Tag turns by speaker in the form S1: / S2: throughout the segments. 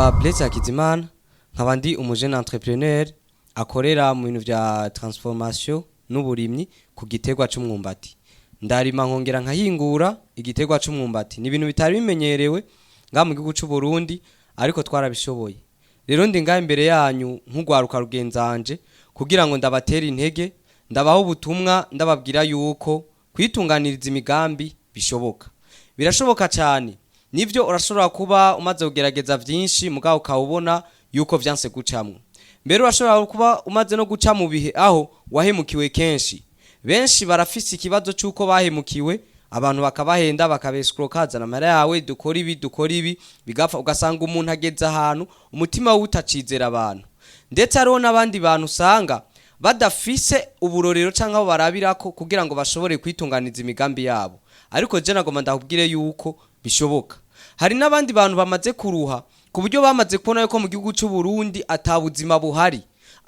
S1: nitwa Blaise nkaba ndi jeune entrepreneur akorera mu bintu vya transformation n'uburimyi ku gitegwa c'umwumbati. Ndarima nkongera nkahingura igitegwa c'umwumbati. Ni ibintu bitari bimenyerewe nga mu gihugu c'u Burundi ariko twarabishoboye. Rero ndi nga imbere yanyu nk'ugwaruka rugenzanje kugira ngo ndabatera intege, ndabaho ubutumwa ndababwira yuko kwitunganiriza imigambi bishoboka. Birashoboka cyane. Nivyo urashobora kuba umaze kugerageza vyinshi mugabo ukabona yuko vyanse gucamwe. Mbere urashobora kuba umaze no guca mu bihe aho wahemukiwe kenshi. Benshi barafise ikibazo cyuko bahemukiwe, abantu bakabahenda bakabescrokaza na mara yawe dukora ibi bigapfa ugasanga umuntu ageze ahantu umutima utacizera abantu. Ndetse ariho n'abandi bantu usanga badafise uburorero canke abo barabirako kugira ngo bashobore kwitunganiza imigambi yabo. Ariko je nagomba ndakubwire yuko bishoboka. Hari n'abandi bantu bamaze kuruha ku buryo bamaze kubona yuko mu gihugu c'u Burundi atabuzima buhari.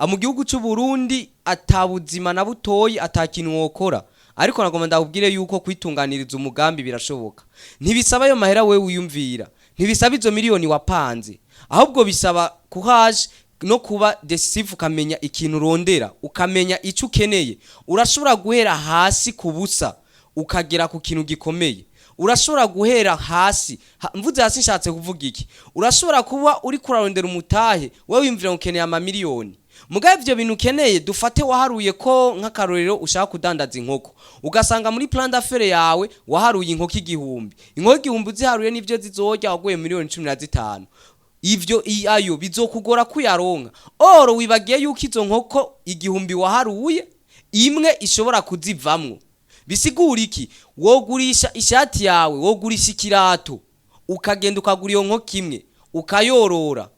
S1: Mu gihugu c'u Burundi atabuzima na butoyi atakintu wokora. Ariko nagomba ndakubwire yuko kwitunganiriza umugambi birashoboka. Ntibisaba yo mahera we wiyumvira. Ntibisaba izo miliyoni wapanze. Ahubwo bisaba kuhaje no kuba decisive ukamenya ikintu urondera, ukamenya ico ukeneye. Urashobora guhera hasi kubusa ukagera ku kintu gikomeye. Urashobora guhera hasi. Mvuze hasi nshatse kuvuga iki? Urashobora kuba uri kurarondera umutahe wewe wimvira ukeneye ama miliyoni. Mugabe ivyo bintu ukeneye dufate waharuye ko nk'akarorero ushaka kudandaza inkoko. Ugasanga muri plan d'affaires yawe waharuye inkoko igihumbi. Inkoko igihumbi ziharuye nivyo zizorya waguye miliyoni 15. Ivyo ayo bizokugora kuyaronka. Oro wibagiye yuko izo nkoko igihumbi waharuye imwe ishobora kuzivamwo. Bisigura iki? Wogurisha ishati yawe, wogurisha ikirato, ukagenda ukagura iyo nkoko imwe, ukayorora.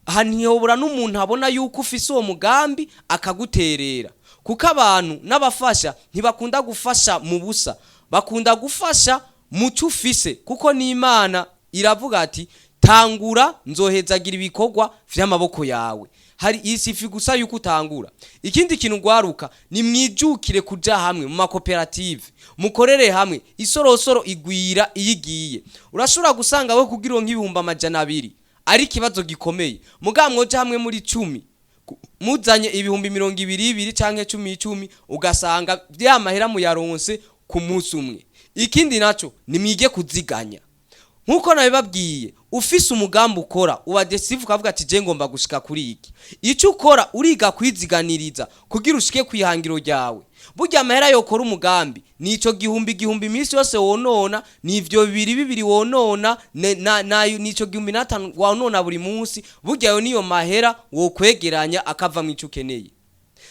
S1: Hanihobora n'umuntu abona yuko ufise uwo mugambi akaguterera. Kuko abantu n'abafasha ntibakunda gufasha mu busa, bakunda gufasha mu cyo ufise. Kuko n'Imana iravuga ati tangura nzohezagira ibikorwa vy'amaboko yawe. Hari isifi gusa yuko utangura. Ikindi kintu gwaruka ni mwijukire kuja hamwe mu makoperative, mukorere hamwe. Isorosoro igwira iyigiye. Urashobora gusanga we kugira nk'ibihumbi 200 ari kibazo gikomeye. Mugamwoje hamwe muri 10 muzanye ibihumbi 200 canke 10 ugasanga bya mahera mu yaronse ku munsi umwe. Ikindi naco ni mwige kuziganya. Nkuko nabibabwiye ufise umugambi ukora uba decisive ukavuga ati je ngomba gushika kuri iki. Ico ukora uriga kwiziganiriza kugira ushike kwihangiro ryawe. Burya amahera yokora umugambi nico gihumbi imisi yose wonona, nivyo 2 wonona nico 15 wonona buri munsi. Burya yo niyo mahera wo kwegeranya akava mu ico ukeneye.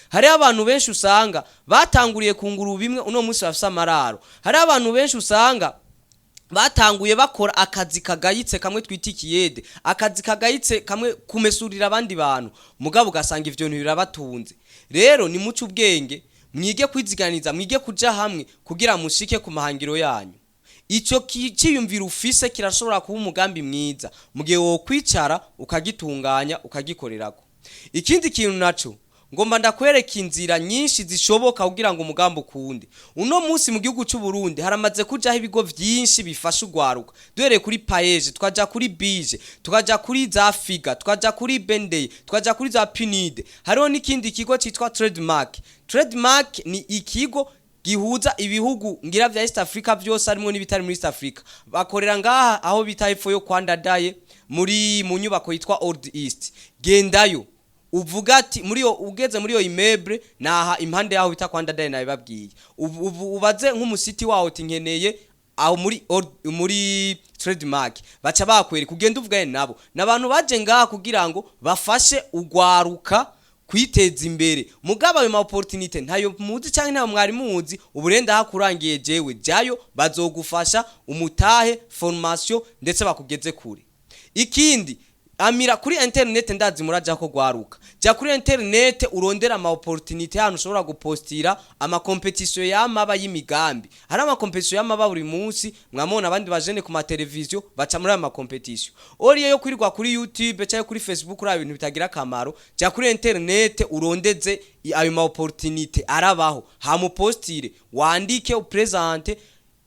S1: Hari abantu benshi usanga batanguriye kunguru bimwe uno munsi bafise amararo. Hari abantu benshi usanga batanguye bakora akazi kagayitse kamwe twitikiyede, akazi kagayitse kamwe kumesurira abandi bantu, mugabo ugasanga ivyo ntibirabatunze. Rero ni muco ubwenge, mwige kwiziganiza, mwige kuja hamwe kugira mushike ku mahangiro yanyu. Ico ciyumvira ufise kirashobora kuba umugambi mwiza mugihe wo kwicara ukagitunganya ukagikorerako. Ikindi kintu naco ngomba ndakwereka inzira nyinshi zishoboka kugira ngo umugambi ukundi. Uno munsi mu gihugu c'u Burundi haramaze kujaho ibigo vyinshi bifasha ugwaruka. Duhere kuri paeje, twaja kuri bije, tukaja kuri za figa, tukaja kuri bendeye, tukaja kuri za pinide. Hariho n'ikindi kigo citwa trademark. Trademark ni ikigo gihuza ibihugu ngira vya East Africa vyose harimo n'ibitari muri East Africa. Bakorera ngaha aho bita hepfo yo kwandadaye mu nyubako yitwa Old East. Gendayo uvuga ati ugeze muri yo immeuble naha impande yaho bita kwandadaye nabibabwiye. Ubaze nk'umusiti waho tinkeneye aho muri trademark baca bakwere kugenda uvugaye nabo. Nabantu baje ngaha kugira ngo bafashe ugwaruka kwiteza imbere. Mugaba ayo opportunity ntayo muzi canke ntayo mwari muzi, uburenda hakurangiye jewe jayo bazogufasha umutahe, formation ndetse bakugeze kure. Ikindi amira kuri internet ndazi muraja ko gwaruka. Ja kuri internet urondera ama opportunity hano ushobora gupostira ama competition y'amaba y'imigambi. Hari ama competition y'amaba buri munsi mwamona abandi bajene ku ma television baca muri ama competition. Oriye yo kwirirwa kuri YouTube cyangwa kuri Facebook uri ibintu bitagira kamaro. Ja kuri internet urondeze ayo ma opportunity arabaho. Ha mu postire wandike upresente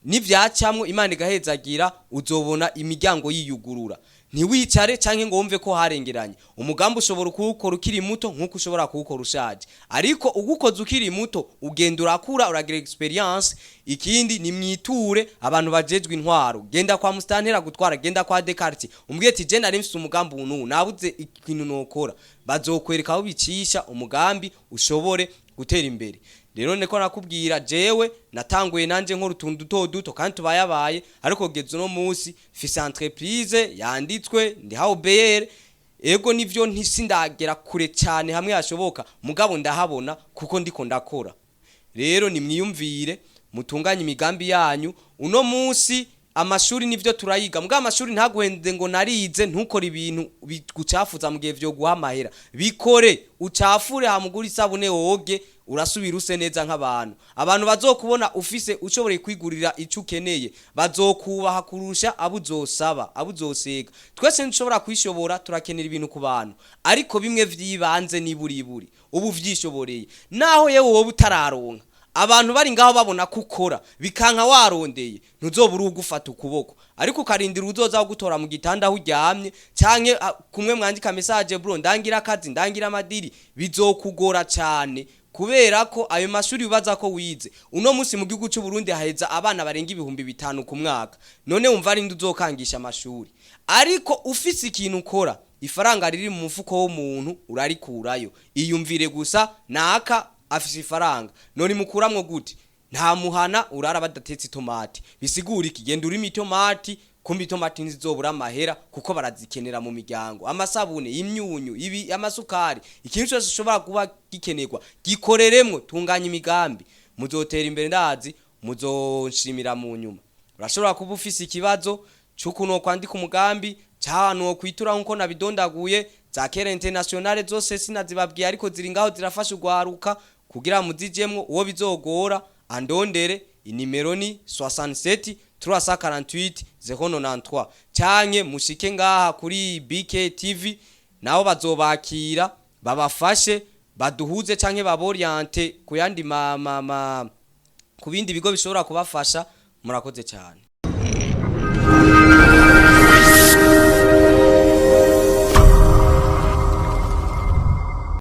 S1: n'ivyacamwe Imana igahezagira uzobona imiryango yiyugurura. ntiwicare canke ngo wumve ko harengeranye. Umugambi ushobora kuwukora ukiri muto nkuko ushobora kuwukora ushaje, ariko ugukoze ukiri muto ugenda urakura, uragira experience. Ikindi ni mwiture abantu bajejwe intwaro, genda kwa mustantera gutwara, genda kwa dekarti umbwiye ati je nari mfite umugambi ubu nabuze ikintu nokora, bazokwereka aho bicisha umugambi ushobore gutera imbere. Rero neko nakubwira jewe natanguye nanje nkora utuntu duto kandi tubayabaye, ariko gezo no munsi fise entreprise yanditswe ndi ha OBR. Ego nivyo ntisindagera kure cyane hamwe yashoboka, mugabo ndahabona kuko ndiko ndakora. Rero nimwiyumvire mutunganye imigambi yanyu. Uno munsi amashuri nivyo turayiga, mugabo amashuri ntaguhende ngo narize ntukora ibintu bigucafuza mu gihe vyo guhamahera. Bikore ucafure hamugura isabune woge, urasubira use neza nk'abantu. Abantu bazokubona ufise ushobore kwigurira ico ukeneye, bazokubaha kurusha abuzosaba abuzosega. Twese nshobora kwishobora, turakenera ibintu ku bantu, ariko bimwe vyibanze ni buri ubu vyishoboreye. Naho yewe wowe utararonka, abantu bari ngaho babona kukora bikanka warondeye, ntuzobura ugufata ukuboko, ariko ukarindira uzoza gutora mu gitanda aho uryamye canke kumwe mwandika message bro ndangira akazi ndangira amadiri, bizokugora cyane. Kubera ko ayo mashuri ubaza ko wize uno munsi mu gihugu cy'u Burundi haheza abana barenga 5,000 ku mwaka. None umva ari nduzokangisha amashuri, ariko ufise ikintu ukora, ifaranga riri mu mufuko w'umuntu urarikurayo. Iyumvire gusa naka afise ifaranga, none mukuramwo gute? Nta muhana urara badatetse tomati, bisigura ikigenda uri mitomati kumbi tomati nzizobura amahera kuko barazikenera mu miryango. Amasabune, imyunyu, ibi amasukari, ikintu cyose ushobora kuba gikenerwa gikoreremwe. Tunganya imigambi, muzotera imbere ndazi, muzonshimira mu nyuma. Urashobora kuba ufise ikibazo cy'ukuno kwandika umugambi cyano kwitura nko nabidondaguye, za kera internationale zose sinazibabwiye, ariko ziri ngaho zirafasha ugwaruka kugira muzijemwo. Uwo bizogora andondere, inimero ni 67 348 093 canke mushike ngaha kuri BKTV, nabo bazobakira babafashe baduhuze canke baboriente kuyandi ku bindi bigo bishobora kubafasha. Murakoze cyane.